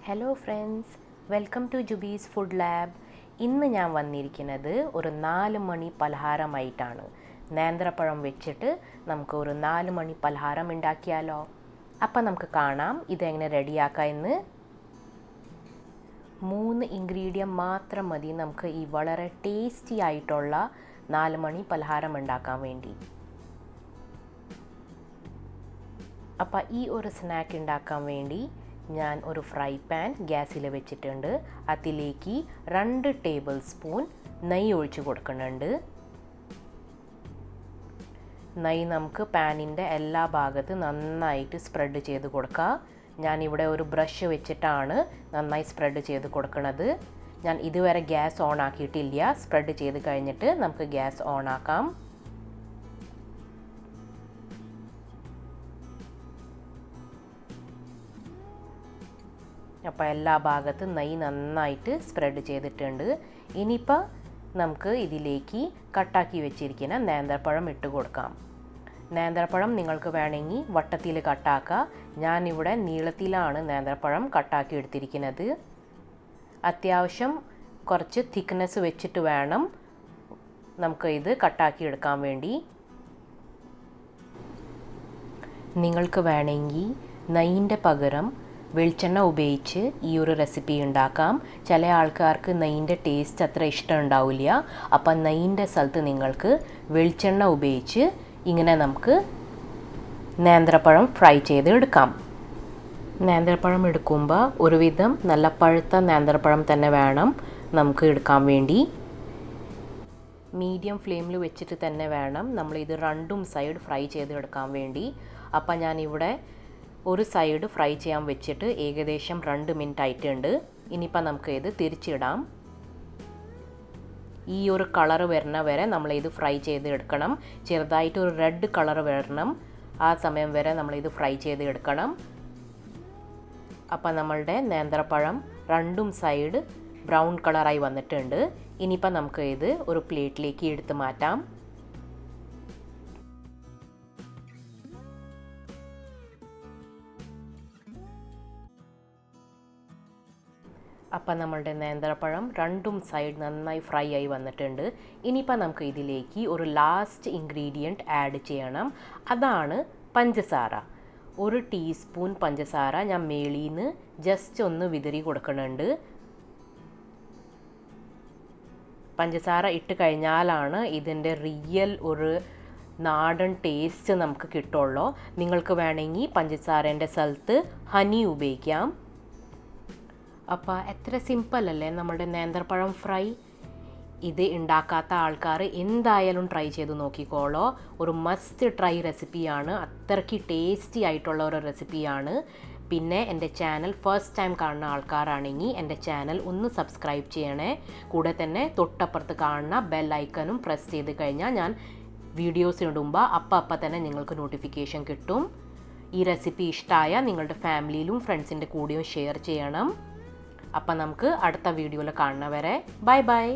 Hello friends, welcome to Jubees food lab. ഇന്ന് ഞാൻ വന്നിരിക്കുന്നത് ഒരു 4 മണി പലഹാരമായിട്ടാണ്. നേന്ത്രപ്പഴം വെച്ചിട്ട് നമുക്ക് ഒരു 4 മണി പലഹാരം ഉണ്ടാക്കിയാലോ? അപ്പം നമുക്ക് കാണാം ഇതെങ്ങനെ റെഡിയാക്കാമെന്ന്. 3 ഇൻഗ്രീഡിയൻറ്റ് മാത്രം മതി നമുക്ക് ഈ വളരെ ടേസ്റ്റി ആയിട്ടുള്ള 4 മണി പലഹാരം ഉണ്ടാക്കാൻ വേണ്ടി. അപ്പം ഈ ഒരു സ്നാക്ക് ഉണ്ടാക്കാൻ വേണ്ടി ഞാൻ ഒരു ഫ്രൈ പാൻ ഗ്യാസിൽ വെച്ചിട്ടുണ്ട്. അതിലേക്ക് 2 ടേബിൾ സ്പൂൺ നെയ്യ് ഒഴിച്ച് കൊടുക്കുന്നുണ്ട്. നെയ്യ് നമുക്ക് പാനിൻ്റെ എല്ലാ ഭാഗത്തും നന്നായിട്ട് സ്പ്രെഡ് ചെയ്ത് കൊടുക്കുക. ഞാനിവിടെ ഒരു ബ്രഷ് വെച്ചിട്ടാണ് നന്നായി സ്പ്രെഡ് ചെയ്ത് കൊടുക്കുന്നത്. ഞാൻ ഇതുവരെ ഗ്യാസ് ഓൺ ആക്കിയിട്ടില്ല. സ്പ്രെഡ് ചെയ്ത് കഴിഞ്ഞിട്ട് നമുക്ക് ഗ്യാസ് ഓൺ ആക്കാം. അപ്പോൾ എല്ലാ ഭാഗത്തും നെയ്യ് നന്നായിട്ട് സ്പ്രെഡ് ചെയ്തിട്ടുണ്ട്. ഇനിയിപ്പോൾ നമുക്ക് ഇതിലേക്ക് കട്ടാക്കി വെച്ചിരിക്കുന്ന നേന്ത്രപ്പഴം ഇട്ട് കൊടുക്കാം. നേന്ത്രപ്പഴം നിങ്ങൾക്ക് വേണമെങ്കിൽ വട്ടത്തിൽ കട്ടാക്കുക. ഞാനിവിടെ നീളത്തിലാണ് നേന്ത്രപ്പഴം കട്ടാക്കി എടുത്തിരിക്കുന്നത്. അത്യാവശ്യം കുറച്ച് തിക്നെസ് വെച്ചിട്ട് വേണം നമുക്ക് ഇത് കട്ടാക്കി എടുക്കാൻ വേണ്ടി. നിങ്ങൾക്ക് വേണമെങ്കിൽ നെയ്യിൻ്റെ പകരം വെളിച്ചെണ്ണ ഉപയോഗിച്ച് ഈ ഒരു റെസിപ്പി ഉണ്ടാക്കാം. ചില ആൾക്കാർക്ക് നെയ്യിൻ്റെ ടേസ്റ്റ് അത്ര ഇഷ്ടം ഉണ്ടാവില്ല. അപ്പം നെയ്യിൻ്റെ സ്ഥലത്ത് നിങ്ങൾക്ക് വെളിച്ചെണ്ണ ഉപയോഗിച്ച് ഇങ്ങനെ നമുക്ക് നേന്ത്രപ്പഴം ഫ്രൈ ചെയ്ത് എടുക്കാം. നേന്ത്രപ്പഴം എടുക്കുമ്പോൾ ഒരുവിധം നല്ല പഴുത്ത നേന്ത്രപ്പഴം തന്നെ വേണം നമുക്ക് എടുക്കാൻ വേണ്ടി. മീഡിയം ഫ്ലെയിമിൽ വെച്ചിട്ട് തന്നെ വേണം നമ്മളിത് രണ്ടും സൈഡ് ഫ്രൈ ചെയ്ത് എടുക്കാൻ വേണ്ടി. അപ്പം ഞാനിവിടെ ഒരു സൈഡ് ഫ്രൈ ചെയ്യാൻ വെച്ചിട്ട് ഏകദേശം 2 മിനിറ്റ് ആയിട്ടുണ്ട്. ഇനിയിപ്പോൾ നമുക്ക് ഇത് തിരിച്ചിടാം. ഈ ഒരു കളർ വരുന്ന വരെ നമ്മളിത് ഫ്രൈ ചെയ്ത് എടുക്കണം. ചെറുതായിട്ട് ഒരു റെഡ് കളർ വരണം. ആ സമയം വരെ നമ്മളിത് ഫ്രൈ ചെയ്ത് എടുക്കണം. അപ്പം നമ്മളുടെ നേന്ത്രപ്പഴം രണ്ടും സൈഡ് ബ്രൗൺ കളറായി വന്നിട്ടുണ്ട്. ഇനിയിപ്പോൾ നമുക്ക് ഇത് ഒരു പ്ലേറ്റിലേക്ക് എടുത്ത് മാറ്റാം. അപ്പം നമ്മളുടെ നേന്ത്രപ്പഴം രണ്ടും സൈഡ് നന്നായി ഫ്രൈ ആയി വന്നിട്ടുണ്ട്. ഇനിയിപ്പോൾ നമുക്ക് ഇതിലേക്ക് ഒരു ലാസ്റ്റ് ഇൻഗ്രീഡിയൻറ്റ് ആഡ് ചെയ്യണം. അതാണ് പഞ്ചസാര. 1 ടീസ്പൂൺ പഞ്ചസാര ഞാൻ മേളിൽ നിന്ന് ജസ്റ്റ് ഒന്ന് വിതറി കൊടുക്കുന്നുണ്ട്. പഞ്ചസാര ഇട്ട് കഴിഞ്ഞാലാണ് ഇതിൻ്റെ റിയൽ ഒരു നാടൻ ടേസ്റ്റ് നമുക്ക് കിട്ടുള്ളൂ. നിങ്ങൾക്ക് വേണമെങ്കിൽ പഞ്ചസാരേൻ്റെ സ്ഥലത്ത് ഹണി ഉപയോഗിക്കാം. അപ്പോൾ എത്ര സിമ്പിൾ അല്ലേ നമ്മളുടെ നേന്ത്രപ്പഴം ഫ്രൈ. ഇത് ഉണ്ടാക്കാത്ത ആൾക്കാർ എന്തായാലും ട്രൈ ചെയ്ത് നോക്കിക്കോളൂ. ഒരു മസ്റ്റ് ട്രൈ റെസിപ്പിയാണ്. അത്രയ്ക്ക് ടേസ്റ്റി ആയിട്ടുള്ള ഒരു റെസിപ്പിയാണ്. പിന്നെ എൻ്റെ ചാനൽ ഫസ്റ്റ് ടൈം കാണുന്ന ആൾക്കാരാണെങ്കിൽ എൻ്റെ ചാനൽ ഒന്ന് സബ്സ്ക്രൈബ് ചെയ്യണേ. കൂടെ തന്നെ തൊട്ടപ്പുറത്ത് കാണുന്ന ബെൽ ഐക്കണും പ്രസ് ചെയ്ത് കഴിഞ്ഞാൽ ഞാൻ വീഡിയോസ് ഇടുമ്പോൾ അപ്പം തന്നെ നിങ്ങൾക്ക് നോട്ടിഫിക്കേഷൻ കിട്ടും. ഈ റെസിപ്പി ഇഷ്ടമായ നിങ്ങളുടെ ഫാമിലിയിലും ഫ്രണ്ട്സിൻ്റെ കൂടെയും ഷെയർ ചെയ്യണം. അപ്പം നമുക്ക് അടുത്ത വീഡിയോയിൽ കാണുന്നവരെ ബൈ ബൈ.